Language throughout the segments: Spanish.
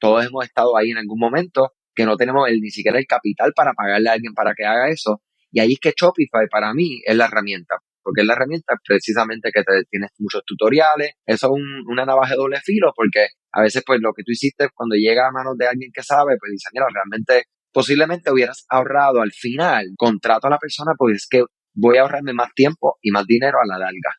todos hemos estado ahí en algún momento que no tenemos ni siquiera el capital para pagarle a alguien para que haga eso. Y ahí es que Shopify para mí es la herramienta. Porque es la herramienta precisamente que tienes muchos tutoriales. Eso es una navaja de doble filo porque a veces pues lo que tú hiciste cuando llega a manos de alguien que sabe, pues dice, mira, realmente posiblemente hubieras ahorrado al final. Contrato a la persona porque es que voy a ahorrarme más tiempo y más dinero a la larga.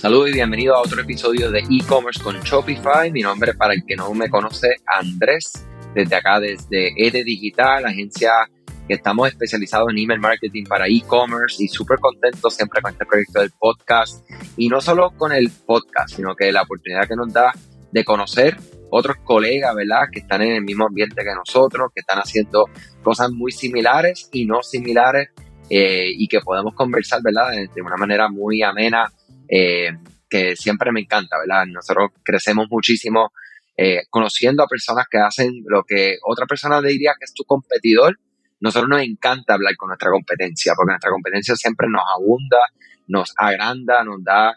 Saludos y bienvenido a otro episodio de e-commerce con Shopify. Mi nombre, para el que no me conoce, Andrés, desde acá, desde ED Digital, agencia que estamos especializados en email marketing para e-commerce y súper contentos siempre con este proyecto del podcast. Y no solo con el podcast, sino que la oportunidad que nos da de conocer otros colegas, ¿verdad? Que están en el mismo ambiente que nosotros, que están haciendo cosas muy similares y no similares y que podemos conversar, ¿verdad? De una manera muy amena. Que siempre me encanta, ¿verdad? Nosotros crecemos muchísimo conociendo a personas que hacen lo que otra persona le diría que es tu competidor. Nosotros nos encanta hablar con nuestra competencia, porque nuestra competencia siempre nos abunda, nos agranda, nos da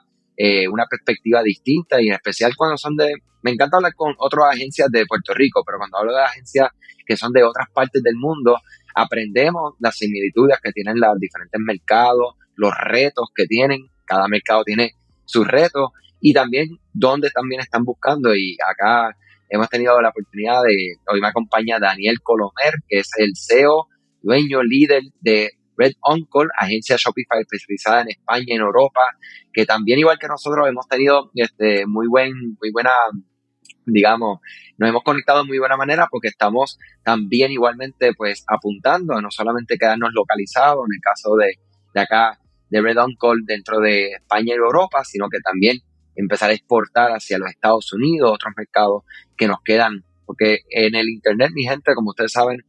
una perspectiva distinta, y en especial cuando son me encanta hablar con otras agencias de Puerto Rico, pero cuando hablo de agencias que son de otras partes del mundo, aprendemos las similitudes que tienen los diferentes mercados, los retos que tienen. Cada mercado tiene sus retos y también dónde también están buscando. Y acá hemos tenido la oportunidad hoy me acompaña Daniel Colomer, que es el CEO, dueño, líder de Red Uncle, agencia Shopify especializada en España y en Europa, que también, igual que nosotros, hemos tenido muy buena, digamos, nos hemos conectado de muy buena manera porque estamos también igualmente pues apuntando a no solamente quedarnos localizados en el caso de acá de Red Uncle dentro de España y Europa, sino que también empezar a exportar hacia los Estados Unidos, otros mercados que nos quedan, porque en el Internet, mi gente, como ustedes saben,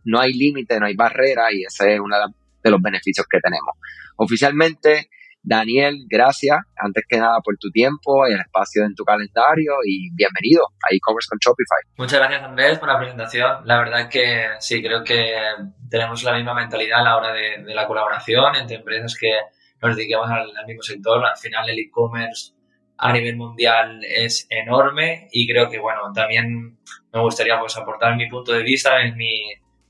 no hay límite, no hay barrera, y ese es uno de los beneficios que tenemos. Oficialmente, Daniel, gracias, antes que nada, por tu tiempo y el espacio en tu calendario, y bienvenido a e-commerce con Shopify. Muchas gracias, Andrés, por la presentación. La verdad que sí, creo que tenemos la misma mentalidad a la hora de la colaboración entre empresas que nos dediquemos al mismo sector. Al final, el e-commerce a nivel mundial es enorme y creo que, bueno, también me gustaría pues aportar mi punto de vista en mi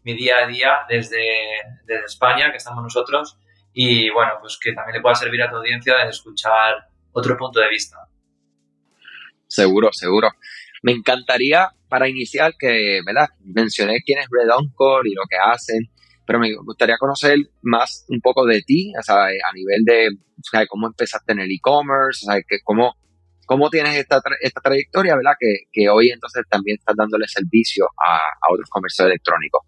día a día desde España, que estamos nosotros, y bueno, pues que también le pueda servir a tu audiencia de escuchar otro punto de vista. Seguro. Me encantaría, para iniciar, que, ¿verdad? Mencioné quién es Red Uncle y lo que hacen, pero me gustaría conocer más un poco de ti, o sea, a nivel de, o sea, cómo empezaste en el e-commerce, o sea, cómo tienes esta trayectoria, ¿verdad? Que hoy entonces también estás dándole servicio a otros comercios electrónicos.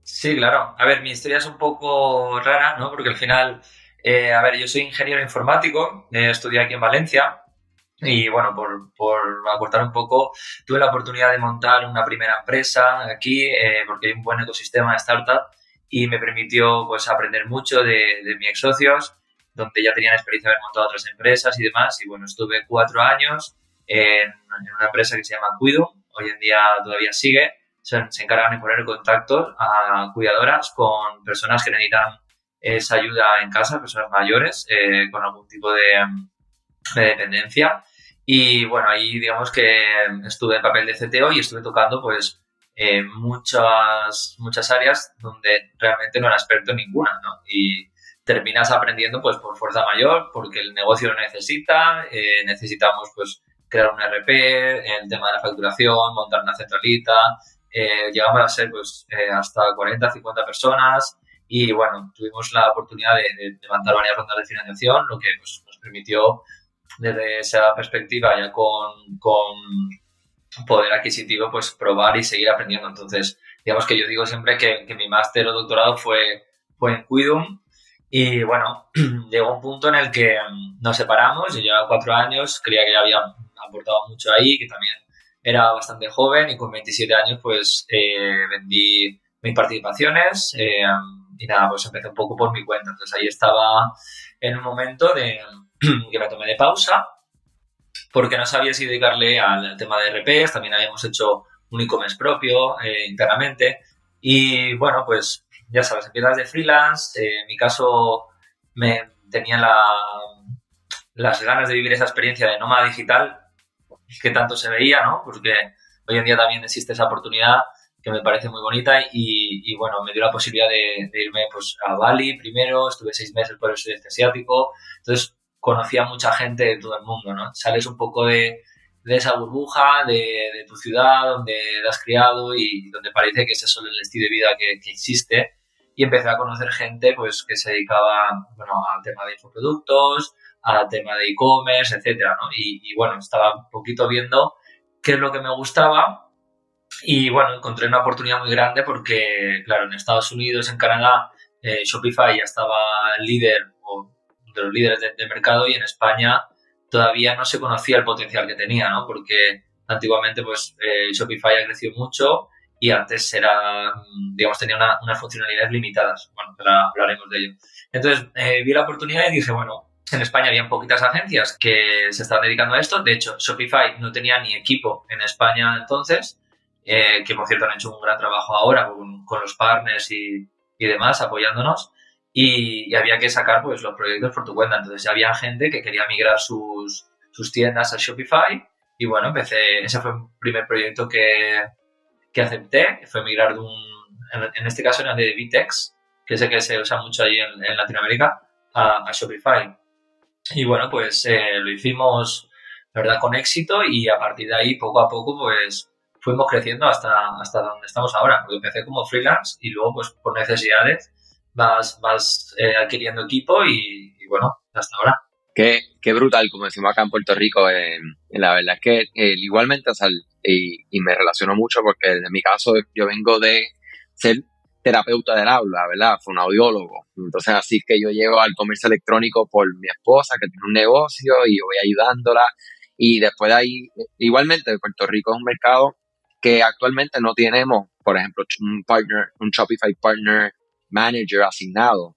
Sí, claro. A ver, mi historia es un poco rara, ¿no? Porque al final, a ver, yo soy ingeniero informático, estudié aquí en Valencia y, bueno, por aportar un poco, tuve la oportunidad de montar una primera empresa aquí porque hay un buen ecosistema de startup y me permitió, pues, aprender mucho de mis ex socios, donde ya tenían experiencia de haber montado otras empresas y demás. Y, bueno, estuve 4 años en una empresa que se llama Cuido, hoy en día todavía sigue. Se encargan de poner en contacto a cuidadoras con personas que necesitan esa ayuda en casa, personas mayores con algún tipo de dependencia. Y bueno, ahí digamos que estuve en papel de CTO y estuve tocando pues muchas áreas donde realmente no era experto en ninguna, ¿no? Y terminas aprendiendo pues por fuerza mayor, porque el negocio lo necesita, necesitamos pues crear un RP, el tema de la facturación, montar una centralita. Llegamos a ser pues hasta 40, 50 personas y bueno, tuvimos la oportunidad de levantar varias rondas de financiación, lo que pues, nos permitió desde esa perspectiva ya con poder adquisitivo pues probar y seguir aprendiendo. Entonces, digamos que yo digo siempre que mi máster o doctorado fue en Quidum y bueno, llegó un punto en el que nos separamos. Yo llevaba 4 años, creía que ya había aportado mucho ahí, que también era bastante joven y con 27 años pues vendí mis participaciones y nada, pues empecé un poco por mi cuenta. Entonces ahí estaba en un momento que me tomé de pausa porque no sabía si dedicarle al tema de RPs, también habíamos hecho un e-commerce propio internamente y bueno, pues ya sabes, empiezas de freelance, en mi caso me tenía las ganas de vivir esa experiencia de nómada digital que tanto se veía, ¿no? Porque hoy en día también existe esa oportunidad que me parece muy bonita y bueno, me dio la posibilidad de irme pues a Bali primero, estuve 6 meses por el sudeste asiático, entonces conocí a mucha gente de todo el mundo, ¿no? Sales un poco de esa burbuja de tu ciudad donde te has criado y donde parece que ese es solo el estilo de vida que existe y empecé a conocer gente pues que se dedicaba, bueno, al tema de infoproductos, al tema de e-commerce, etcétera, ¿no? Y bueno, estaba un poquito viendo qué es lo que me gustaba y bueno, encontré una oportunidad muy grande porque, claro, en Estados Unidos, en Canadá, Shopify ya estaba líder o de los líderes de mercado y en España todavía no se conocía el potencial que tenía, ¿no? Porque antiguamente, pues, Shopify ha crecido mucho y antes era, digamos, tenía unas funcionalidades limitadas. Bueno, ahora hablaremos de ello. Entonces, vi la oportunidad y dije, bueno, en España había poquitas agencias que se estaban dedicando a esto. De hecho, Shopify no tenía ni equipo en España entonces, que por cierto han hecho un gran trabajo ahora con los partners y demás apoyándonos. Y había que sacar pues los proyectos por tu cuenta. Entonces ya había gente que quería migrar sus tiendas a Shopify y bueno, empecé, ese fue el primer proyecto que acepté, fue migrar de en este caso era de Vitex, que sé que se usa mucho ahí en Latinoamérica, a Shopify. Y bueno, pues lo hicimos, la verdad, con éxito y a partir de ahí, poco a poco, pues fuimos creciendo hasta donde estamos ahora. Porque empecé como freelance y luego, pues por necesidades, vas adquiriendo equipo y bueno, hasta ahora. Qué brutal, como decimos acá en Puerto Rico. La verdad es que igualmente, o sea, y me relaciono mucho porque en mi caso yo vengo de ser terapeuta del habla, ¿verdad? Fue un audiólogo. Entonces, así que yo llego al comercio electrónico por mi esposa, que tiene un negocio, y yo voy ayudándola. Y después de ahí, igualmente, Puerto Rico es un mercado que actualmente no tenemos, por ejemplo, un partner, un Shopify partner manager asignado,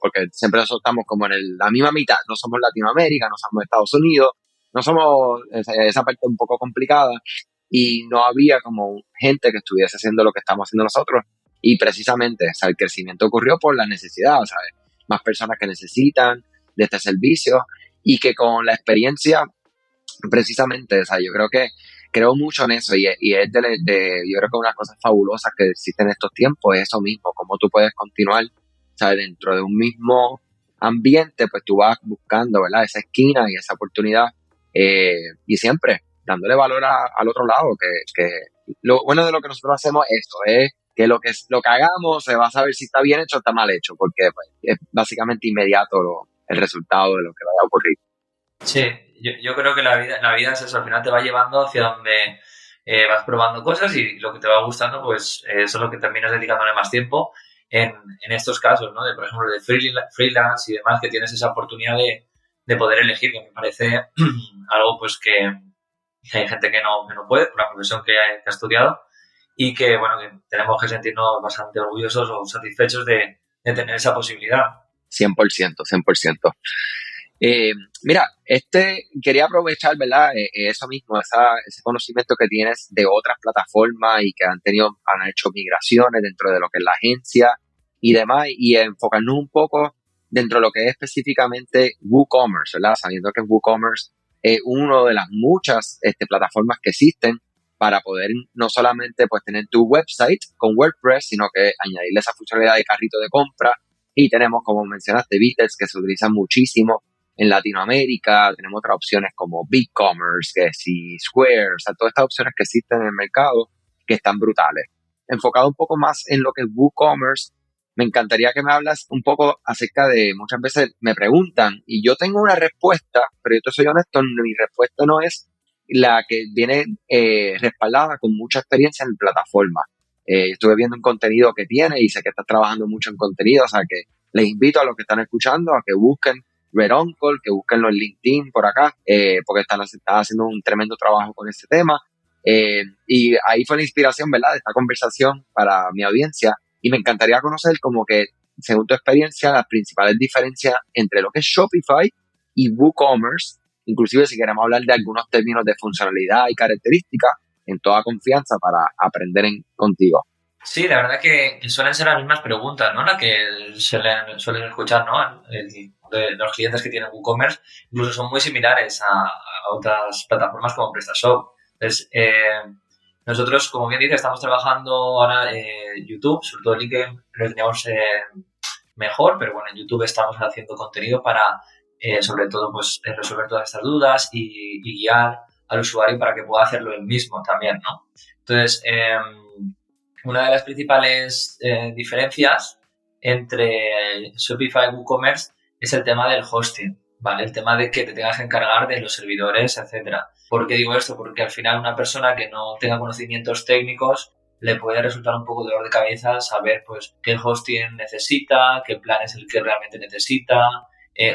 porque siempre nosotros estamos como en la misma mitad, no somos Latinoamérica, no somos Estados Unidos, no somos esa parte un poco complicada y no había como gente que estuviese haciendo lo que estamos haciendo nosotros y precisamente, o sea, el crecimiento ocurrió por la necesidad, ¿sabes? Más personas que necesitan de este servicio y que con la experiencia, precisamente, o sea, yo creo mucho en eso y es yo creo que una cosa fabulosa que existe en estos tiempos es eso mismo, cómo tú puedes continuar, ¿sabes? Dentro de un mismo ambiente, pues tú vas buscando, ¿verdad? Esa esquina y esa oportunidad y siempre dándole valor al otro lado, que lo bueno de lo que nosotros hacemos es eso, es que lo que hagamos se va a saber si está bien hecho o está mal hecho, porque pues, es básicamente inmediato el resultado de lo que vaya a ocurrir. Sí, yo creo que la vida es eso, al final te va llevando hacia donde vas probando cosas y lo que te va gustando, pues eso es lo que terminas dedicándole más tiempo en estos casos, ¿no? De, por ejemplo, de freelance y demás, que tienes esa oportunidad de poder elegir, que me parece algo pues que hay gente que no puede, por la profesión que ha estudiado y que, bueno, que tenemos que sentirnos bastante orgullosos o satisfechos de tener esa posibilidad. 100%, 100%. Mira, quería aprovechar, ¿verdad? Eso mismo, ese conocimiento que tienes de otras plataformas y que han hecho migraciones dentro de lo que es la agencia y demás, y enfocarnos un poco dentro de lo que es específicamente WooCommerce, ¿verdad? Sabiendo que WooCommerce es una de las muchas plataformas que existen para poder no solamente pues tener tu website con WordPress, sino que añadirle esa funcionalidad de carrito de compra. Y tenemos, como mencionaste, Bitters, que se utilizan muchísimo en Latinoamérica. Tenemos otras opciones como BigCommerce, que si Square, o sea, todas estas opciones que existen en el mercado que están brutales. Enfocado un poco más en lo que es WooCommerce, me encantaría que me hablas un poco acerca de, muchas veces me preguntan, y yo tengo una respuesta, pero yo te soy honesto, mi respuesta no es la que viene respaldada con mucha experiencia en plataforma. Estuve viendo un contenido que tiene y sé que estás trabajando mucho en contenido, o sea que les invito a los que están escuchando a que busquen Red Uncle, que busquenlo en LinkedIn por acá, porque están haciendo un tremendo trabajo con este tema. Y ahí fue la inspiración, ¿verdad?, de esta conversación para mi audiencia. Y me encantaría conocer como que, según tu experiencia, las principales diferencias entre lo que es Shopify y WooCommerce inclusive si queremos hablar de algunos términos de funcionalidad y características, en toda confianza para aprender contigo. Sí, la verdad que suelen ser las mismas preguntas, ¿no? Las que suelen escuchar, ¿no? De los clientes que tienen WooCommerce, incluso son muy similares a otras plataformas como PrestaShop. Entonces, nosotros, como bien dices, estamos trabajando ahora en YouTube, sobre todo LinkedIn lo teníamos mejor, pero bueno, en YouTube estamos haciendo contenido para, sobre todo, pues resolver todas estas dudas y guiar al usuario para que pueda hacerlo él mismo también, ¿no? Entonces, una de las principales diferencias entre Shopify y WooCommerce es el tema del hosting, ¿vale? El tema de que te tengas que encargar de los servidores, etcétera. ¿Por qué digo esto? Porque al final una persona que no tenga conocimientos técnicos le puede resultar un poco dolor de cabeza saber pues qué hosting necesita, qué plan es el que realmente necesita,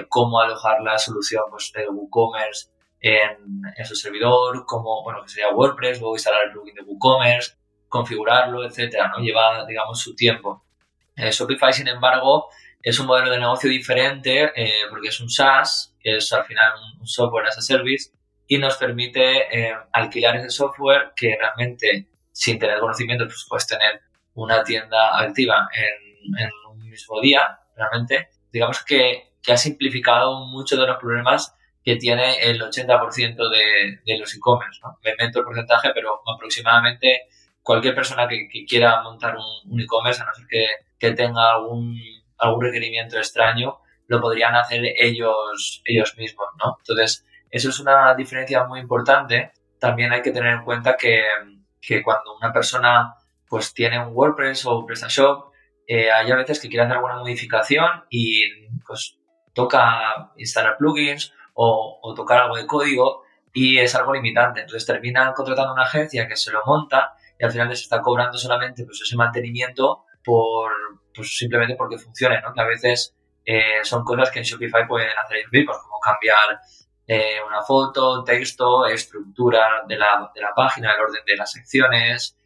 cómo alojar la solución pues, de WooCommerce en su servidor, cómo, bueno, que sería WordPress, luego instalar el plugin de WooCommerce, configurarlo, etcétera, ¿no? Lleva, digamos, su tiempo. Shopify, sin embargo, es un modelo de negocio diferente porque es un SaaS, que es al final un software as a service, y nos permite alquilar ese software que realmente, sin tener conocimiento, pues puedes tener una tienda activa en un mismo día, realmente. Digamos que ha simplificado muchos de los problemas que tiene el 80% de los e-commerce, ¿no? Me invento el porcentaje, pero aproximadamente cualquier persona que quiera montar un e-commerce, a no ser que tenga algún requerimiento extraño, lo podrían hacer ellos mismos, ¿no? Entonces, eso es una diferencia muy importante. También hay que tener en cuenta que cuando una persona pues tiene un WordPress o un PrestaShop, hay a veces que quiere hacer alguna modificación y pues toca instalar plugins o tocar algo de código y es algo limitante. Entonces terminan contratando una agencia que se lo monta y al final les está cobrando solamente pues ese mantenimiento pues simplemente porque funcione, ¿no? Que a veces son cosas que en Shopify pueden hacer ellos mismos, como cambiar una foto, texto, estructura de la página, el orden de las secciones,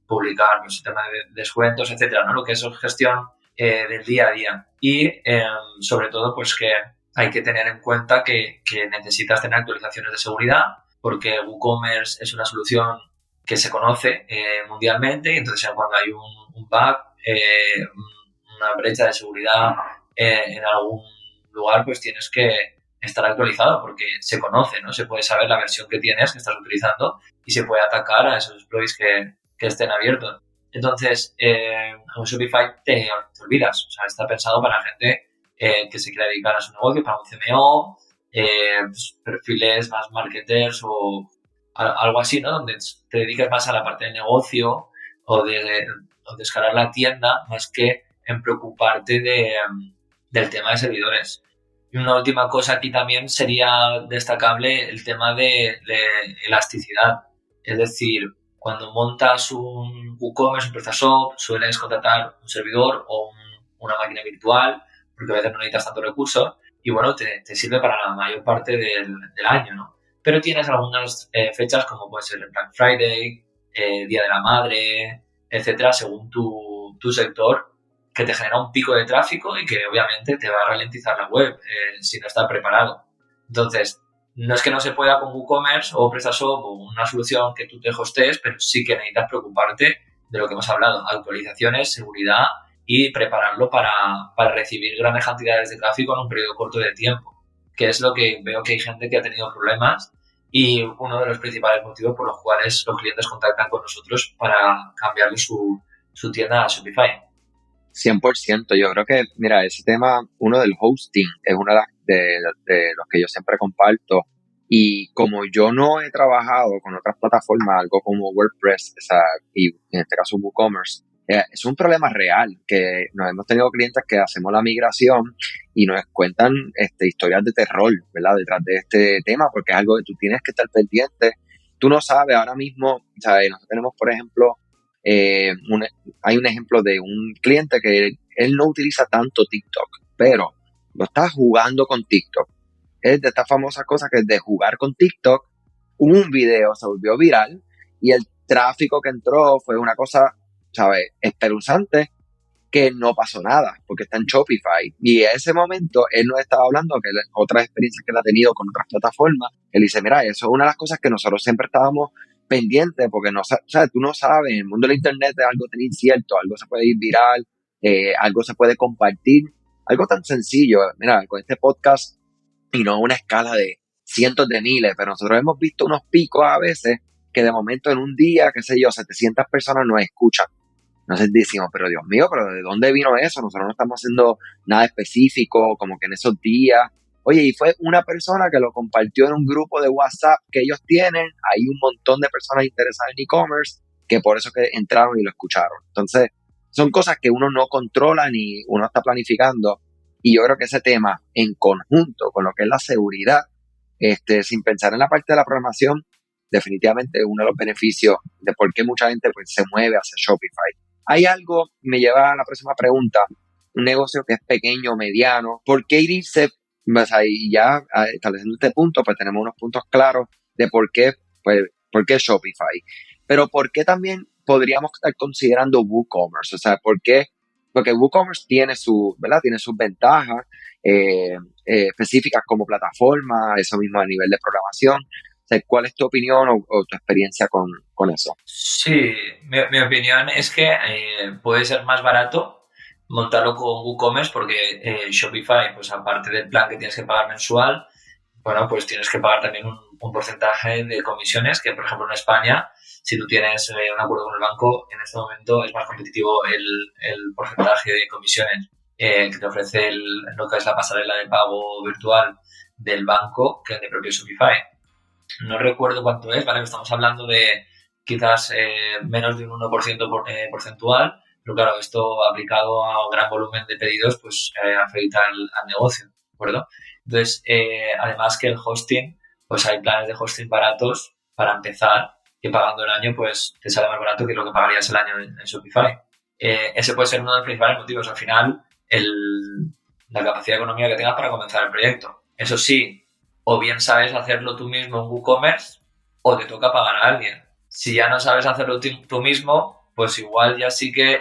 publicar pues, el tema de descuentos, etcétera, ¿no? Lo que es gestión del día a día. Y sobre todo, pues que hay que tener en cuenta que necesitas tener actualizaciones de seguridad, porque WooCommerce es una solución que se conoce mundialmente, y entonces cuando hay un bug, una brecha de seguridad en algún lugar, pues tienes que estar actualizado porque se conoce, ¿no? Se puede saber la versión que tienes, que estás utilizando y se puede atacar a esos exploits que estén abiertos. Entonces, con Shopify te olvidas, o sea, está pensado para gente que se quiera dedicar a su negocio, para un CMO, pues, perfiles más marketers o algo así, ¿no? Donde te dediques más a la parte de negocio o de escalar la tienda más que en preocuparte del tema de servidores. Y una última cosa aquí también sería destacable el tema de elasticidad. Es decir, cuando montas un WooCommerce, un PrestaShop, sueles contratar un servidor o una máquina virtual, porque a veces no necesitas tantos recursos, y bueno, te sirve para la mayor parte del año, ¿no? Pero tienes algunas fechas como puede ser el Black Friday, Día de la Madre, etcétera, según tu sector, que te genera un pico de tráfico y que obviamente te va a ralentizar la web si no está preparado. Entonces, no es que no se pueda con WooCommerce o PrestaShop o una solución que tú te hostees, pero sí que necesitas preocuparte de lo que hemos hablado, actualizaciones, seguridad y prepararlo para recibir grandes cantidades de tráfico en un periodo corto de tiempo, que es lo que veo que hay gente que ha tenido problemas y uno de los principales motivos por los cuales los clientes contactan con nosotros para cambiarle su tienda a Shopify. 100%, yo creo que, mira, ese tema, uno del hosting, es uno de los que yo siempre comparto. Y como yo no he trabajado con otras plataformas, algo como WordPress, o sea, y en este caso WooCommerce, es un problema real, que nos hemos tenido clientes que hacemos la migración y nos cuentan historias de terror, ¿verdad? Detrás de este tema, porque es algo que tú tienes que estar pendiente. Tú no sabes ahora mismo, ¿sabes? Nosotros tenemos, por ejemplo, hay un ejemplo de un cliente que él no utiliza tanto TikTok, pero lo está jugando con TikTok. Es de estas famosas cosas que es de jugar con TikTok, un video se volvió viral y el tráfico que entró fue una cosa, ¿sabes?, espeluznante. que no pasó nada, porque está en Shopify. Y en ese momento él nos estaba hablando que otras experiencias que él ha tenido con otras plataformas. Él dice, mira, eso es una de las cosas que nosotros siempre estábamos pendientes, porque no, o sea, tú no sabes, en el mundo del internet es algo tan incierto, algo se puede ir viral, algo se puede compartir, algo tan sencillo. Mira, con este podcast, y no a una escala de cientos de miles, pero nosotros hemos visto unos picos a veces que de momento en un día, qué sé yo, 700 personas nos escuchan. Entonces decimos, pero Dios mío, pero ¿de dónde vino eso? Nosotros no estamos haciendo nada específico, como que en esos días. Oye, y fue una persona que lo compartió en un grupo de WhatsApp que ellos tienen. Hay un montón de personas interesadas en e-commerce que por eso que entraron y lo escucharon. Entonces, son cosas que uno no controla ni uno está planificando. Y yo creo que ese tema, en conjunto con lo que es la seguridad, sin pensar en la parte de la programación, definitivamente uno de los beneficios de por qué mucha gente pues, se mueve hacia Shopify. Hay algo, me lleva a la próxima pregunta, un negocio que es pequeño, mediano, ¿por qué irse? Pues ahí ya estableciendo este punto, pues tenemos unos puntos claros de pues, por qué Shopify. Pero ¿por qué también podríamos estar considerando WooCommerce? O sea, ¿por qué? Porque WooCommerce tiene ¿verdad? Tiene sus ventajas específicas como plataforma, eso mismo a nivel de programación. O sea, ¿cuál es tu opinión o tu experiencia con eso? Sí, mi opinión es que puede ser más barato montarlo con WooCommerce porque Shopify, pues aparte del plan que tienes que pagar mensual, bueno, pues tienes que pagar también un porcentaje de comisiones que, por ejemplo, en España, si tú tienes un acuerdo con el banco, en este momento es más competitivo el porcentaje de comisiones que te ofrece lo que es la pasarela de pago virtual del banco que el de propio Shopify. No recuerdo cuánto es, ¿vale? Estamos hablando de quizás menos de un 1% porcentual, pero claro, esto aplicado a un gran volumen de pedidos, pues afecta al negocio, ¿de acuerdo? Entonces, además que el hosting, pues hay planes de hosting baratos para empezar, que pagando el año, pues te sale más barato que lo que pagarías el año en Shopify. Ese puede ser uno de los principales motivos. Al final, la capacidad económica que tengas para comenzar el proyecto. Eso sí, o bien sabes hacerlo tú mismo en WooCommerce o te toca pagar a alguien. Si ya no sabes hacerlo tú mismo, pues igual ya sí que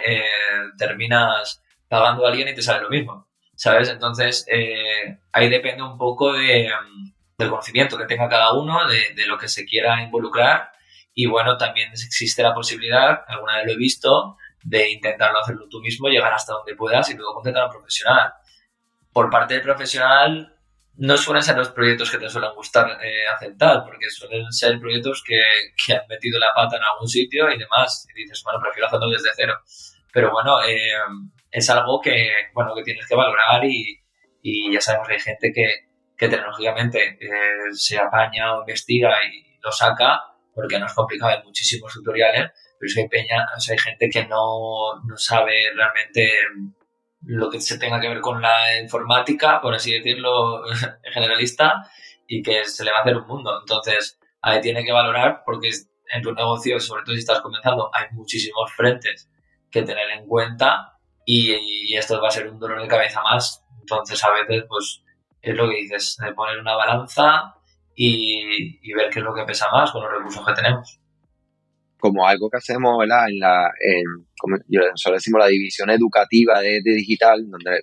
terminas pagando a alguien y te sale lo mismo, ¿sabes? Entonces, ahí depende un poco del conocimiento que tenga cada uno, de lo que se quiera involucrar. Y bueno, también existe la posibilidad, alguna vez lo he visto, de intentarlo hacerlo tú mismo, llegar hasta donde puedas y luego contratar a un profesional. Por parte del profesional, no suelen ser los proyectos que te suelen gustar aceptar, porque suelen ser proyectos que han metido la pata en algún sitio y demás. Y dices, bueno, prefiero hacerlo desde cero. Pero bueno, es algo bueno, que tienes que valorar y ya sabemos que hay gente que tecnológicamente se apaña o investiga y lo saca, porque no es complicado, hay muchísimos tutoriales, pero es que hay gente que no sabe realmente lo que se tenga que ver con la informática, por así decirlo, generalista, y que se le va a hacer un mundo. Entonces, ahí tiene que valorar, porque en tu negocio, sobre todo si estás comenzando, hay muchísimos frentes que tener en cuenta y esto va a ser un dolor de cabeza más. Entonces, a veces, pues, es lo que dices, de poner una balanza y ver qué es lo que pesa más con los recursos que tenemos. Como algo que hacemos, ¿verdad? Como nosotros decimos, la división educativa de digital, donde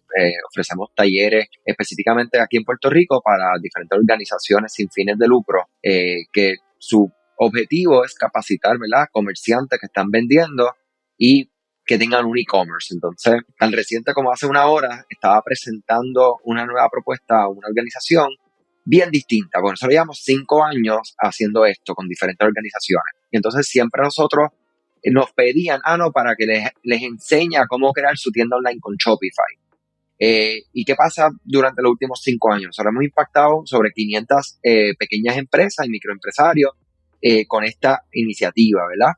ofrecemos talleres específicamente aquí en Puerto Rico para diferentes organizaciones sin fines de lucro, que su objetivo es capacitar, ¿verdad? Comerciantes que están vendiendo y que tengan un e-commerce. Entonces, tan reciente como hace una hora, estaba presentando una nueva propuesta a una organización bien distinta, porque nosotros llevamos 5 años haciendo esto con diferentes organizaciones. Y entonces siempre nosotros nos pedían, no, para que les enseñe a cómo crear su tienda online con Shopify. ¿Y qué pasa durante los últimos 5 años? Nosotros hemos impactado sobre 500 pequeñas empresas y microempresarios con esta iniciativa, ¿verdad?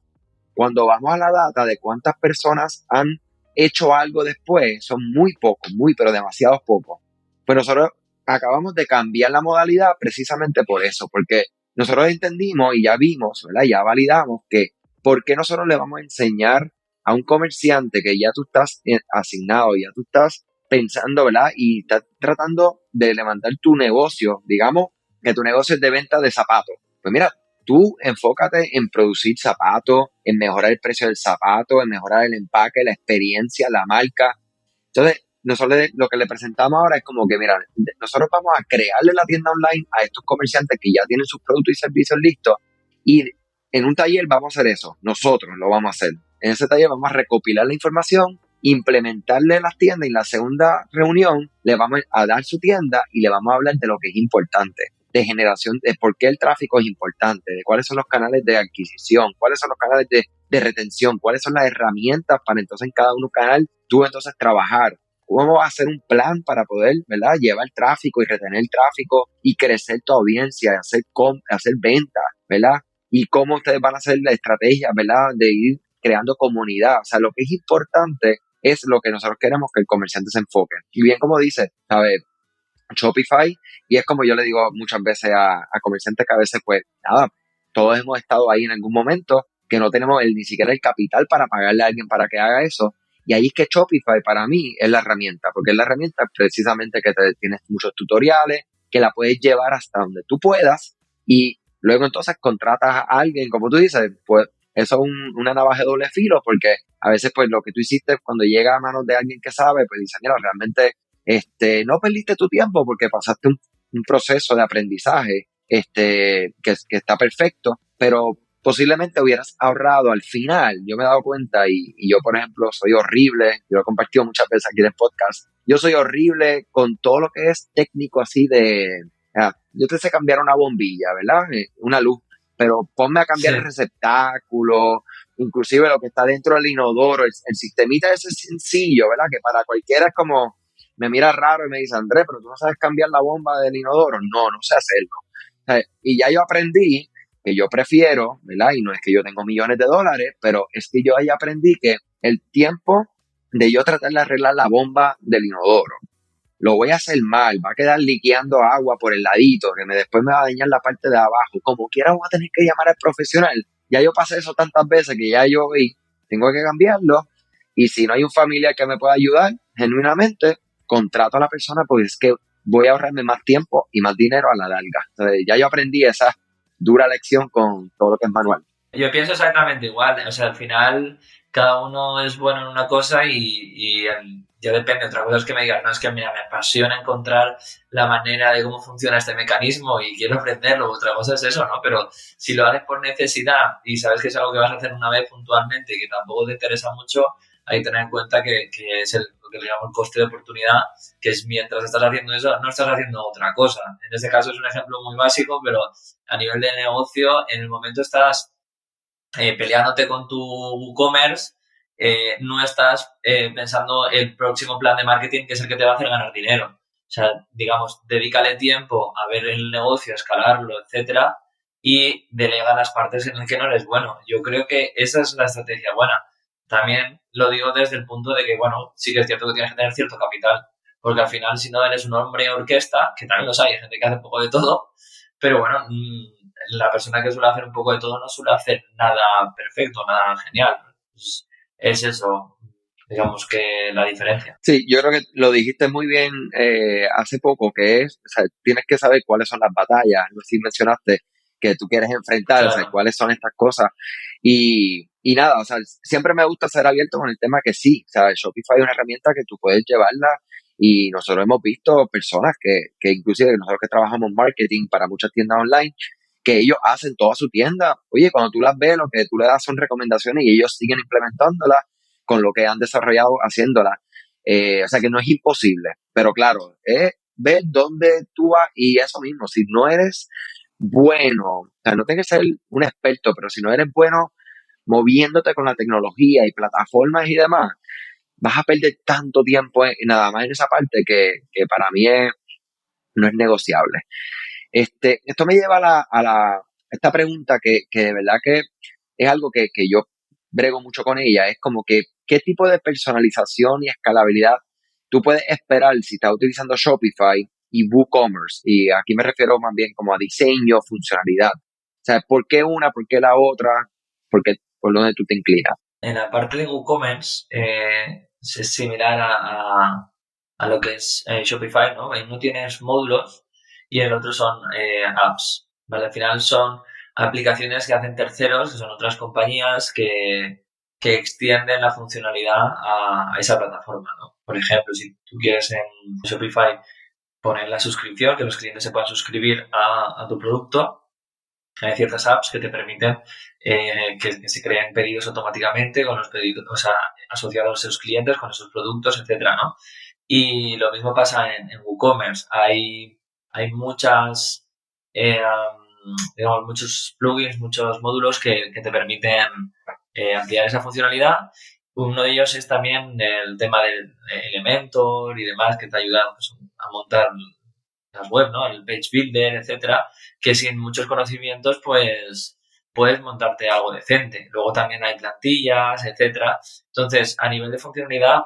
Cuando vamos a la data de cuántas personas han hecho algo después, son muy pocos, pero demasiados pocos. Pues nosotros acabamos de cambiar la modalidad precisamente por eso, porque nosotros entendimos y ya vimos, ¿verdad? Ya validamos que ¿por qué nosotros le vamos a enseñar a un comerciante que ya tú estás asignado, ya tú estás pensando, ¿verdad? Y estás tratando de levantar tu negocio, digamos que tu negocio es de venta de zapatos. Pues mira, tú enfócate en producir zapatos, en mejorar el precio del zapato, en mejorar el empaque, la experiencia, la marca, Entonces, nosotros lo que le presentamos ahora es como que, mira, nosotros vamos a crearle la tienda online a estos comerciantes que ya tienen sus productos y servicios listos y en un taller vamos a hacer eso, nosotros lo vamos a hacer. En ese taller vamos a recopilar la información, implementarle las tiendas y en la segunda reunión le vamos a dar su tienda y le vamos a hablar de lo que es importante, de generación, de por qué el tráfico es importante, de cuáles son los canales de adquisición, cuáles son los canales de retención, cuáles son las herramientas para entonces en cada uno canal tú entonces trabajar. ¿Cómo vas a hacer un plan para poder, ¿verdad?, llevar tráfico y retener tráfico y crecer tu audiencia, hacer ventas, ¿verdad? Y cómo ustedes van a hacer la estrategia, ¿verdad?, de ir creando comunidad. O sea, lo que es importante es lo que nosotros queremos que el comerciante se enfoque. Y bien como dice, ¿sabes? Shopify, y es como yo le digo muchas veces a comerciantes que a veces, pues, nada, todos hemos estado ahí en algún momento que no tenemos ni siquiera el capital para pagarle a alguien para que haga eso. Y ahí es que Shopify para mí es la herramienta, porque es la herramienta precisamente que tienes muchos tutoriales, que la puedes llevar hasta donde tú puedas y luego entonces contratas a alguien, como tú dices, pues eso es una navaja de doble filo, porque a veces pues lo que tú hiciste cuando llega a manos de alguien que sabe, pues dice, mira, realmente no perdiste tu tiempo porque pasaste un proceso de aprendizaje que está perfecto, pero posiblemente hubieras ahorrado al final. Yo me he dado cuenta y yo, por ejemplo, soy horrible, yo lo he compartido muchas veces aquí en el podcast, yo soy horrible con todo lo que es técnico así yo te sé cambiar una bombilla, ¿verdad? Una luz, pero ponme a cambiar el Sí. receptáculo, inclusive lo que está dentro del inodoro, el sistemita ese sencillo, ¿verdad? Que para cualquiera es como, me mira raro y me dice, Andrés, pero tú no sabes cambiar la bomba del inodoro. No, no sé hacerlo. O sea, y ya yo aprendí que yo prefiero, ¿verdad? Y no es que yo tengo millones de dólares, pero es que yo ahí aprendí que el tiempo de yo tratar de arreglar la bomba del inodoro, lo voy a hacer mal, va a quedar liqueando agua por el ladito, después me va a dañar la parte de abajo. Como quiera voy a tener que llamar al profesional. Ya yo pasé eso tantas veces que ya yo tengo que cambiarlo. Y si no hay un familiar que me pueda ayudar, genuinamente, contrato a la persona porque es que voy a ahorrarme más tiempo y más dinero a la larga. Entonces, ya yo aprendí esa dura lección con todo lo que es manual. Yo pienso exactamente igual. O sea, al final cada uno es bueno en una cosa y ya depende. Otra cosa es que me digan, no, es que mira, me apasiona encontrar la manera de cómo funciona este mecanismo y quiero aprenderlo. Otra cosa es eso, ¿no? Pero si lo haces por necesidad y sabes que es algo que vas a hacer una vez puntualmente y que tampoco te interesa mucho, hay que tener en cuenta que es lo que le llamamos coste de oportunidad, que es mientras estás haciendo eso, no estás haciendo otra cosa. En este caso es un ejemplo muy básico, pero a nivel de negocio, en el momento estás peleándote con tu WooCommerce, no estás pensando el próximo plan de marketing que es el que te va a hacer ganar dinero. O sea, digamos, dedícale tiempo a ver el negocio, a escalarlo, etcétera, y delega las partes en las que no eres bueno. Yo creo que esa es la estrategia buena. También lo digo desde el punto de que, bueno, sí que es cierto que tienes que tener cierto capital, porque al final, si no eres un hombre orquesta, que también los hay gente que hace un poco de todo, pero bueno, la persona que suele hacer un poco de todo no suele hacer nada perfecto, nada genial. Pues es eso, digamos que la diferencia. Sí, yo creo que lo dijiste muy bien hace poco, o sea, tienes que saber cuáles son las batallas, no sé si mencionaste que tú quieres enfrentar, o sea, Claro. cuáles son estas cosas. Y nada, o sea, siempre me gusta ser abierto con el tema que sí, o sea, Shopify es una herramienta que tú puedes llevarla y nosotros hemos visto personas que inclusive nosotros que trabajamos marketing para muchas tiendas online, que ellos hacen toda su tienda, oye, cuando tú las ves, lo que tú le das son recomendaciones y ellos siguen implementándolas con lo que han desarrollado haciéndola. O sea que no es imposible, pero claro, es ver dónde tú vas y eso mismo, si no eres bueno, o sea, no tienes que ser un experto, pero si no eres bueno moviéndote con la tecnología y plataformas y demás, vas a perder tanto tiempo nada más en esa parte que para mí no es negociable. Esto me lleva esta pregunta que de verdad que es algo que yo brego mucho con ella, es como que qué tipo de personalización y escalabilidad tú puedes esperar si estás utilizando Shopify y WooCommerce, y aquí me refiero más bien como a diseño, funcionalidad. O sea, ¿por qué una, por qué la otra? ¿Por dónde tú te inclinas? En la parte de WooCommerce es similar a lo que es Shopify, ¿no? En uno tienes módulos y en el otro son apps, ¿vale? Al final son aplicaciones que hacen terceros, que son otras compañías que extienden la funcionalidad a esa plataforma, ¿no? Por ejemplo, si tú quieres en Shopify poner la suscripción, que los clientes se puedan suscribir a tu producto, hay ciertas apps que te permiten que se creen pedidos automáticamente con los pedidos, o sea, asociados a esos clientes con esos productos, etcétera, ¿no? Y lo mismo pasa en WooCommerce. Hay muchas, digamos, muchos plugins, muchos módulos que te permiten ampliar esa funcionalidad. Uno de ellos es también el tema del Elementor y demás, que te ayuda pues, a montar las web, ¿no? El page builder, etcétera, que sin muchos conocimientos, pues puedes montarte algo decente. Luego también hay plantillas, etcétera. Entonces, a nivel de funcionalidad,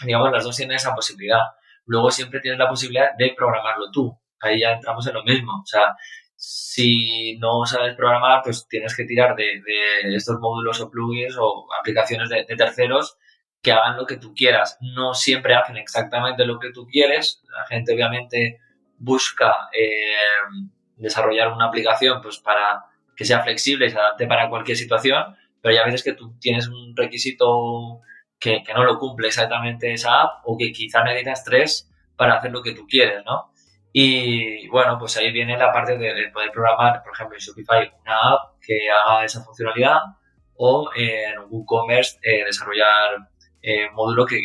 digamos, las dos tienen esa posibilidad. Luego siempre tienes la posibilidad de programarlo tú. Ahí ya entramos en lo mismo. O sea, si no sabes programar, pues tienes que tirar de estos módulos o plugins o aplicaciones de terceros que hagan lo que tú quieras. No siempre hacen exactamente lo que tú quieres. La gente obviamente busca desarrollar una aplicación pues para que sea flexible y se adapte para cualquier situación, pero hay veces que tú tienes un requisito que no lo cumple exactamente esa app o que quizá necesitas 3 para hacer lo que tú quieres, ¿no? Y bueno, pues ahí viene la parte de poder programar, por ejemplo, en Shopify una app que haga esa funcionalidad o en WooCommerce desarrollar módulo que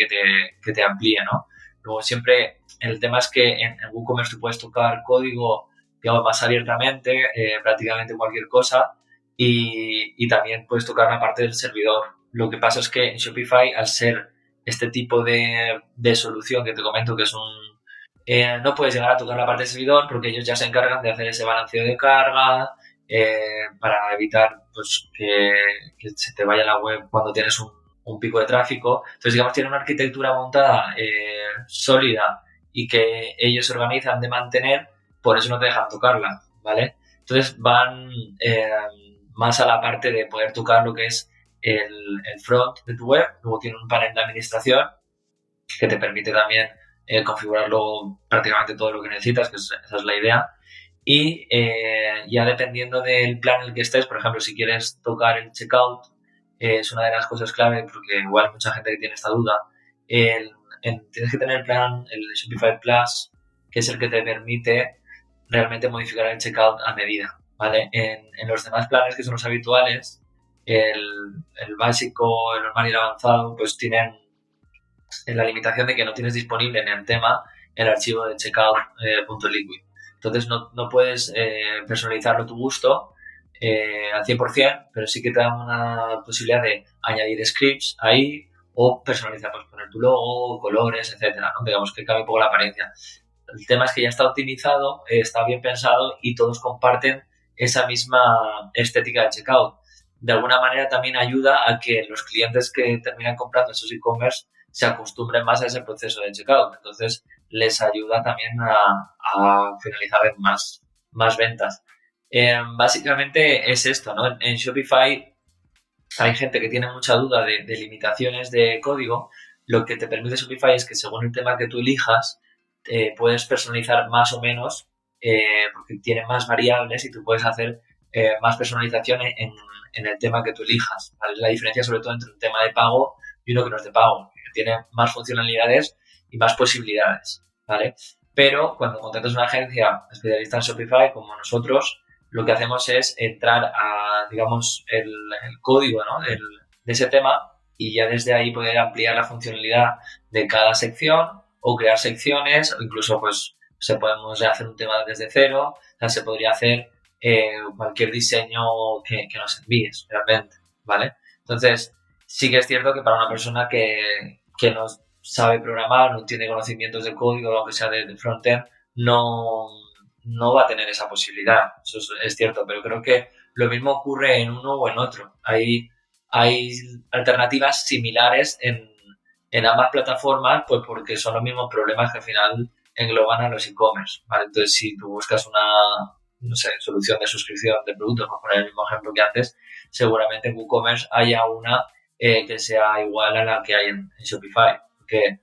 te amplíe, ¿no? Luego siempre el tema es que en WooCommerce tú puedes tocar código, digamos, más abiertamente, prácticamente cualquier cosa y también puedes tocar la parte del servidor. Lo que pasa es que en Shopify, al ser este tipo de solución que te comento que es no puedes llegar a tocar la parte de servidor porque ellos ya se encargan de hacer ese balanceo de carga para evitar pues, que se te vaya la web cuando tienes un pico de tráfico. Entonces, digamos, tiene una arquitectura montada sólida y que ellos se organizan de mantener, por eso no te dejan tocarla, ¿vale? Entonces van más a la parte de poder tocar lo que es el front de tu web. Luego tiene un panel de administración que te permite también configurarlo prácticamente todo lo que necesitas, que esa es la idea. Y ya dependiendo del plan en el que estés, por ejemplo, si quieres tocar el checkout, es una de las cosas clave, porque igual hay mucha gente que tiene esta duda. Tienes que tener el plan, el Shopify Plus, que es el que te permite realmente modificar el checkout a medida, ¿vale? En los demás planes, que son los habituales, el básico, el normal y el avanzado, pues tienen la limitación de que no tienes disponible en el tema el archivo de checkout.liquid. Entonces no puedes personalizarlo a tu gusto al 100%, pero sí que te da una posibilidad de añadir scripts ahí o personalizar, pues poner tu logo, colores, etcétera, ¿no? Digamos que cambie un poco la apariencia. El tema es que ya está optimizado, está bien pensado y todos comparten esa misma estética de checkout. De alguna manera también ayuda a que los clientes que terminan comprando esos e-commerce se acostumbren más a ese proceso de checkout. Entonces, les ayuda también a finalizar más ventas. Básicamente es esto, ¿no? En Shopify hay gente que tiene mucha duda de limitaciones de código. Lo que te permite Shopify es que según el tema que tú elijas, puedes personalizar más o menos porque tiene más variables y tú puedes hacer más personalización en el tema que tú elijas, ¿vale? La diferencia sobre todo entre un tema de pago y uno que no es de pago, que tiene más funcionalidades y más posibilidades, ¿vale? Pero cuando contratas una agencia especialista en Shopify como nosotros, lo que hacemos es entrar a, digamos, el código, ¿no? de ese tema y ya desde ahí poder ampliar la funcionalidad de cada sección o crear secciones o incluso pues se podemos hacer un tema desde cero, o sea, se podría hacer cualquier diseño que nos envíes realmente, ¿vale? Entonces, sí que es cierto que para una persona que no sabe programar, no tiene conocimientos de código, aunque sea de frontend, no va a tener esa posibilidad. Eso es cierto, pero creo que lo mismo ocurre en uno o en otro. Hay alternativas similares en ambas plataformas, pues porque son los mismos problemas que al final engloban a los e-commerce, ¿vale? Entonces, si tú buscas una, no sé, solución de suscripción de productos, por poner el mismo ejemplo que antes, seguramente en WooCommerce haya una que sea igual a la que hay en Shopify. Porque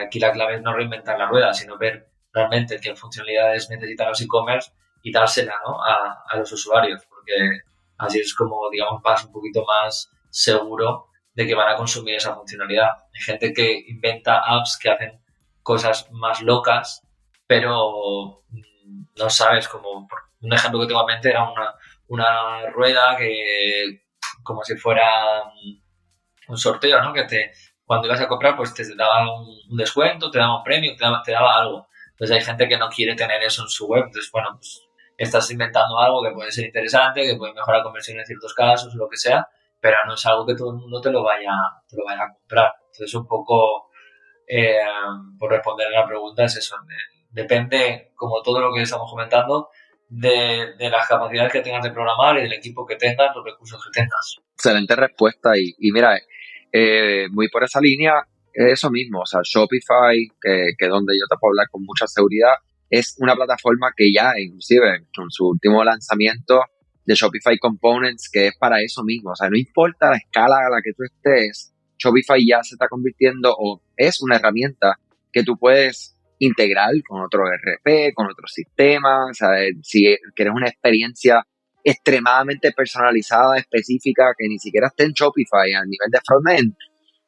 aquí la clave es no reinventar la rueda, sino ver realmente qué funcionalidades necesitan los e-commerce y dársela, ¿no? a los usuarios, porque así es como, digamos, vas un poquito más seguro de que van a consumir esa funcionalidad. Hay gente que inventa apps que hacen cosas más locas, pero no sabes cómo. Un ejemplo que tengo en mente era una rueda que, como si fuera un sorteo, ¿no? Cuando ibas a comprar, pues te daba un descuento, te daba un premio, te daba algo. Entonces hay gente que no quiere tener eso en su web. Entonces, bueno, pues estás inventando algo que puede ser interesante, que puede mejorar la conversión en ciertos casos, lo que sea, pero no es algo que todo el mundo te lo vaya a comprar. Entonces, un poco, eh, por responder a la pregunta, es eso. Depende, como todo lo que estamos comentando, de las capacidades que tengas de programar y del equipo que tengas, los recursos que tengas. Excelente respuesta y mira, muy por esa línea, eso mismo, o sea, Shopify, que donde yo te puedo hablar con mucha seguridad, es una plataforma que ya, inclusive, con su último lanzamiento de Shopify Components, que es para eso mismo, o sea, no importa la escala a la que tú estés, Shopify ya se está convirtiendo o es una herramienta que tú puedes integrar con otro RP, con otros sistemas, o sea, si quieres una experiencia extremadamente personalizada, específica, que ni siquiera esté en Shopify a nivel de frontend,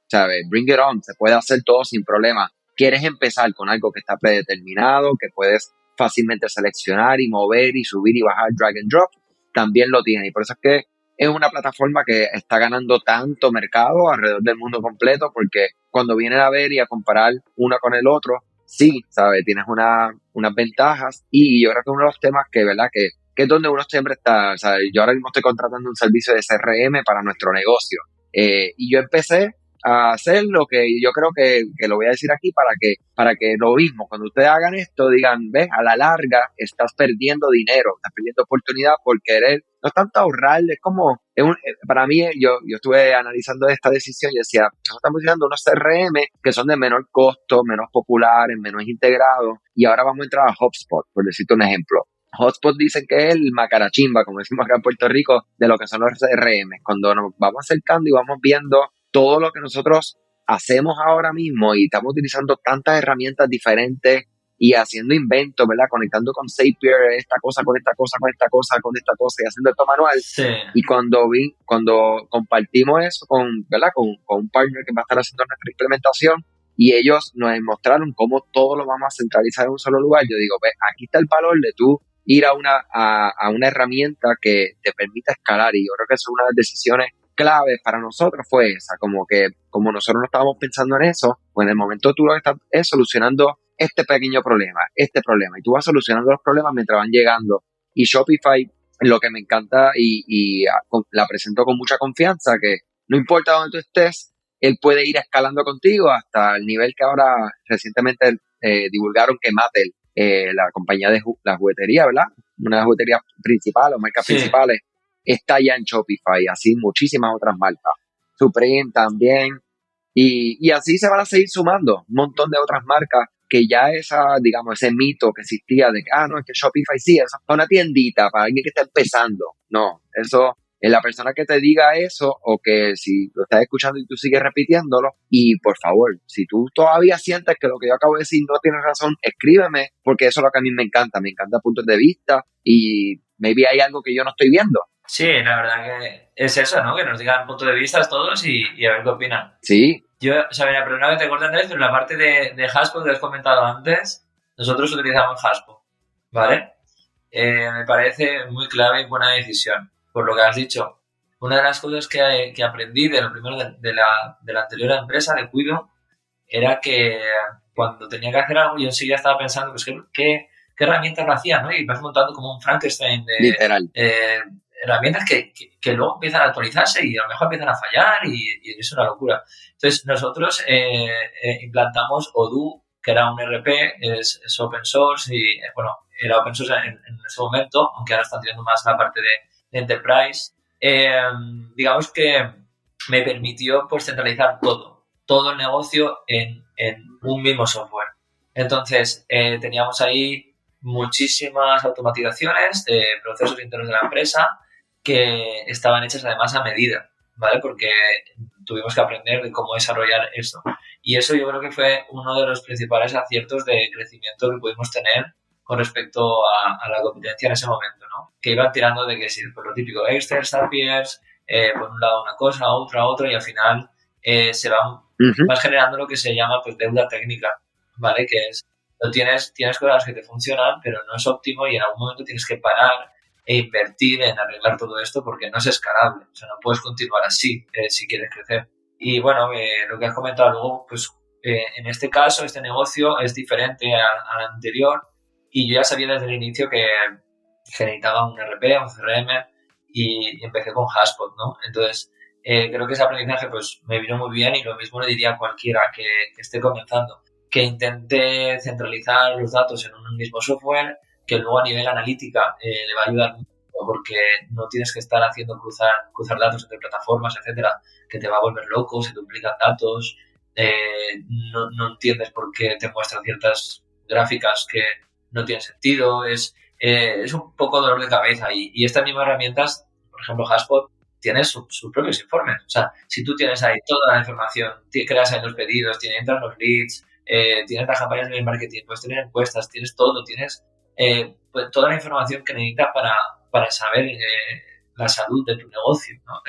¿sabes? Bring it on, se puede hacer todo sin problema. Quieres empezar con algo que está predeterminado, que puedes fácilmente seleccionar y mover y subir y bajar, drag and drop, también lo tiene. Y por eso es que es una plataforma que está ganando tanto mercado alrededor del mundo completo, porque cuando vienen a ver y a comparar uno con el otro, sí, ¿sabes? Tienes unas ventajas y yo creo que uno de los temas que, ¿verdad? Que es donde uno siempre está, o sea, yo ahora mismo estoy contratando un servicio de CRM para nuestro negocio, y yo empecé a hacer lo que yo creo que lo voy a decir aquí para que lo mismo, cuando ustedes hagan esto, digan, ves, a la larga estás perdiendo dinero, estás perdiendo oportunidad por querer, no es tanto ahorrar, es como, para mí, yo estuve analizando esta decisión y decía, nosotros estamos usando unos CRM que son de menor costo, menos populares, menos integrados, y ahora vamos a entrar a HubSpot, por decirte un ejemplo. Hotspot dicen que es el macarachimba, como decimos acá en Puerto Rico, de lo que son los CRM. Cuando nos vamos acercando y vamos viendo todo lo que nosotros hacemos ahora mismo y estamos utilizando tantas herramientas diferentes y haciendo inventos, ¿verdad? Conectando con Zapier, esta cosa con esta cosa, con esta cosa, con esta cosa y haciendo esto manual. Sí. Y cuando compartimos eso ¿verdad? Con un partner que va a estar haciendo nuestra implementación, y ellos nos mostraron cómo todo lo vamos a centralizar en un solo lugar, yo digo, ve, aquí está el valor de tú ir a una herramienta que te permita escalar, y yo creo que eso es una de las decisiones claves para nosotros, fue esa, como nosotros no estábamos pensando en eso, pues en el momento tú lo que estás es solucionando este pequeño problema, y tú vas solucionando los problemas mientras van llegando, y Shopify, lo que me encanta y la presento con mucha confianza, que no importa dónde tú estés, él puede ir escalando contigo hasta el nivel que ahora recientemente divulgaron que Mattel, la compañía de la juguetería, ¿verdad? Una de las jugueterías principales o marcas principales, está ya en Shopify, así muchísimas otras marcas. Supreme también. Y así se van a seguir sumando un montón de otras marcas que ya digamos, ese mito que existía de que, no, es que Shopify sí, eso es una tiendita para alguien que está empezando. No, eso es la persona que te diga eso, o que si lo estás escuchando y tú sigues repitiéndolo, y por favor, si tú todavía sientes que lo que yo acabo de decir no tienes razón, escríbeme, porque eso es lo que a mí me encanta puntos de vista y maybe hay algo que yo no estoy viendo. Sí, la verdad que es eso, ¿no? Que nos digan puntos de vista todos y a ver qué opinan. Sí. Yo, o sea, mira, perdona que te corte, Andrés, pero en la parte de Haspo que has comentado antes, nosotros utilizamos Haspo, ¿vale? Me parece muy clave y buena decisión, por lo que has dicho. Una de las cosas que aprendí de lo primero de la anterior empresa, de Cuido, era que cuando tenía que hacer algo, yo enseguida estaba pensando, pues, ¿qué herramientas lo hacía, ¿no? Y vas montando como un Frankenstein de literal. Herramientas que luego empiezan a actualizarse y a lo mejor empiezan a fallar y es una locura. Entonces, nosotros implantamos Odoo, que era un RP, es open source y, bueno, era open source en ese momento, aunque ahora están tirando más la parte de Enterprise. Digamos que me permitió pues centralizar todo el negocio en un mismo software. Entonces, teníamos ahí muchísimas automatizaciones de procesos internos de la empresa que estaban hechas además a medida, ¿vale? Porque tuvimos que aprender de cómo desarrollar esto. Y eso yo creo que fue uno de los principales aciertos de crecimiento que pudimos tener con respecto a la competencia en ese momento, ¿no? Que iban tirando de que sí, pues lo típico, Excel, Zapier, por un lado una cosa, otra, y al final se va vas generando lo que se llama pues deuda técnica, ¿vale? Que es, tienes cosas que te funcionan, pero no es óptimo y en algún momento tienes que parar e invertir en arreglar todo esto porque no es escalable. O sea, no puedes continuar así si quieres crecer. Y bueno, lo que has comentado luego, pues en este caso, este negocio es diferente al anterior y yo ya sabía desde el inicio que necesitaba un RP, un CRM y empecé con Haspot, ¿no? Entonces, creo que ese aprendizaje pues me vino muy bien y lo mismo le diría a cualquiera que esté comenzando, que intente centralizar los datos en un mismo software, que luego a nivel analítica le va a ayudar mucho porque no tienes que estar haciendo cruzar datos entre plataformas, etcétera, que te va a volver loco, se duplican datos, no entiendes por qué te muestran ciertas gráficas que no tienen sentido, es un poco dolor de cabeza y estas mismas herramientas, por ejemplo Haspot, tienes sus propios informes. O sea, si tú tienes ahí toda la información, creas ahí los pedidos, entran los leads, tienes las campañas de marketing, puedes tener encuestas, tienes todo, tienes pues, toda la información que necesitas para saber la salud de tu negocio, ¿no?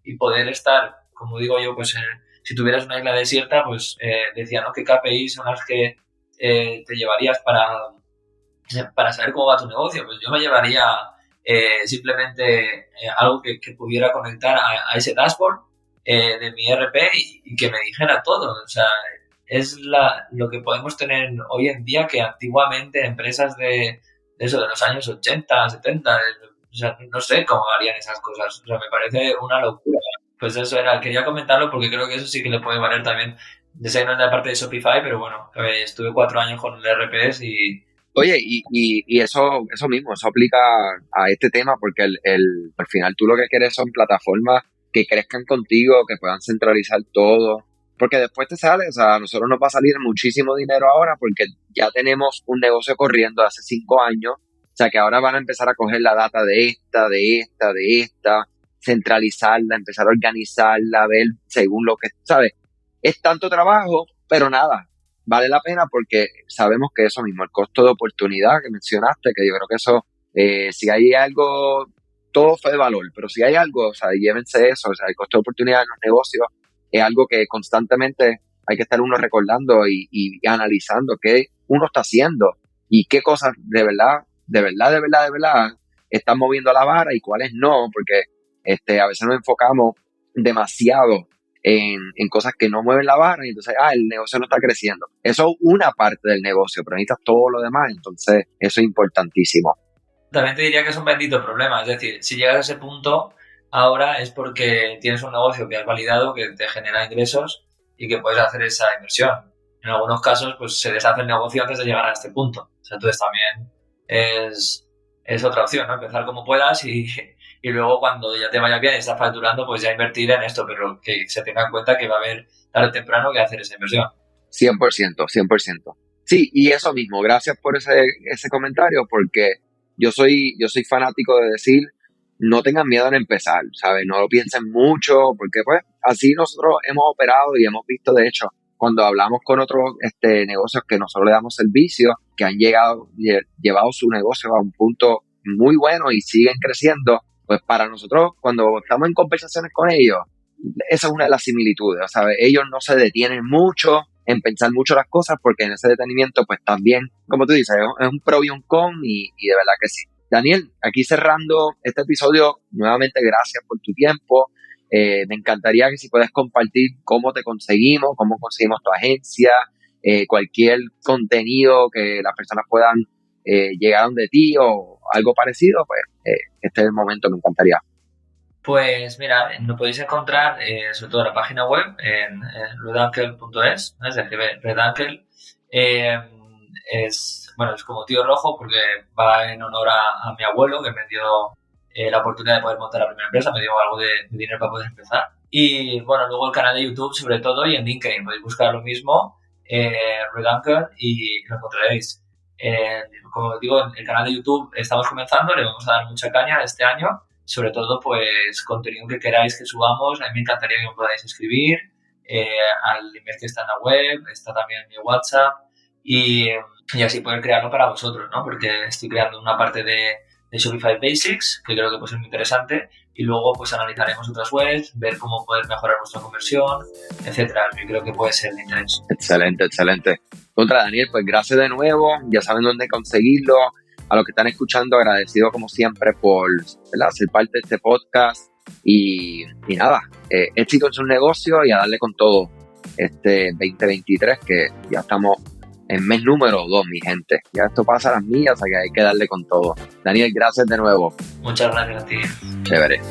Y poder estar, como digo yo, pues si tuvieras una isla desierta, pues decía, ¿no? ¿Qué KPIs son las que te llevarías para saber cómo va tu negocio? Pues yo me llevaría simplemente algo que pudiera conectar a ese dashboard de mi ERP y que me dijera todo. O sea, es lo que podemos tener hoy en día que antiguamente empresas de los años 80, 70, o sea, no sé cómo harían esas cosas. O sea, me parece una locura. Pues eso quería comentarlo porque creo que eso sí que le puede valer también. De ser no es la parte de Shopify, pero bueno, estuve 4 años con el RPs y Oye, y eso mismo, eso aplica a este tema porque al final tú lo que quieres son plataformas que crezcan contigo, que puedan centralizar todo, porque después te sale, o sea, a nosotros nos va a salir muchísimo dinero ahora porque ya tenemos un negocio corriendo hace 5 años, o sea que ahora van a empezar a coger la data de esta, centralizarla, empezar a organizarla, ver según lo que, ¿sabes? Es tanto trabajo, pero nada, vale la pena porque sabemos que eso mismo, el costo de oportunidad que mencionaste, que yo creo que eso, si hay algo, todo fue de valor, pero si hay algo, o sea, llévense eso, o sea, el costo de oportunidad en los negocios es algo que constantemente hay que estar uno recordando y analizando qué uno está haciendo y qué cosas de verdad están moviendo la vara y cuáles no, porque a veces nos enfocamos demasiado en cosas que no mueven la barra y entonces, el negocio no está creciendo. Eso es una parte del negocio, pero necesitas todo lo demás, entonces eso es importantísimo. también te diría que es un bendito problema. Es decir, si llegas a ese punto, ahora es porque tienes un negocio que has validado, que te genera ingresos y que puedes hacer esa inversión. En algunos casos, pues se deshace el negocio antes de llegar a este punto. O sea, entonces también es otra opción, ¿no? Empezar como puedas y luego cuando ya te vaya bien y estás facturando, pues ya invertir en esto, pero que se tenga en cuenta que va a haber tarde o temprano que hacer esa inversión. 100%, 100%. Sí, y eso mismo, gracias por ese comentario, porque yo soy fanático de decir, no tengan miedo en empezar, ¿sabes? No lo piensen mucho, porque pues así nosotros hemos operado y hemos visto, de hecho, cuando hablamos con otros negocios que nosotros le damos servicio, que han llevado su negocio a un punto muy bueno y siguen creciendo, pues para nosotros, cuando estamos en conversaciones con ellos, esa es una de las similitudes, ¿sabes? Ellos no se detienen mucho en pensar mucho las cosas porque en ese detenimiento, pues también, como tú dices, es un pro y un con y de verdad que sí. Daniel, aquí cerrando este episodio, nuevamente gracias por tu tiempo. Me encantaría que si puedes compartir cómo te conseguimos, cómo conseguimos tu agencia, cualquier contenido que las personas puedan llegar donde ti o algo parecido, pues este es el momento, me encantaría. Pues mira, lo podéis encontrar sobre todo en la página web en redunkel.es, ¿no? Es decir, Redunkel bueno, es como tío rojo porque va en honor a mi abuelo que me dio la oportunidad de poder montar la primera empresa, me dio algo de dinero para poder empezar. Y bueno, luego el canal de YouTube sobre todo y en LinkedIn podéis buscar lo mismo, Redunkel y lo encontraréis. Como digo, en el canal de YouTube estamos comenzando, le vamos a dar mucha caña este año, sobre todo pues contenido que queráis que subamos. A mí me encantaría que me podáis escribir al email que está en la web, está también mi WhatsApp y así poder crearlo para vosotros, ¿no? Porque estoy creando una parte de Shopify Basics que creo que puede ser muy interesante, y luego pues analizaremos otras webs, ver cómo poder mejorar nuestra conversión, etcétera. Yo creo que puede ser de interés. Excelente, excelente. Contra Daniel, pues gracias de nuevo, ya saben dónde conseguirlo. A los que están escuchando, agradecido como siempre por, ¿verdad?, ser parte de este podcast y nada, éxito en sus negocios y a darle con todo este 2023, que ya estamos en mes número 2, mi gente. Ya esto pasa a las millas, o sea que hay que darle con todo. Daniel, gracias de nuevo. Muchas gracias a ti. Chévere.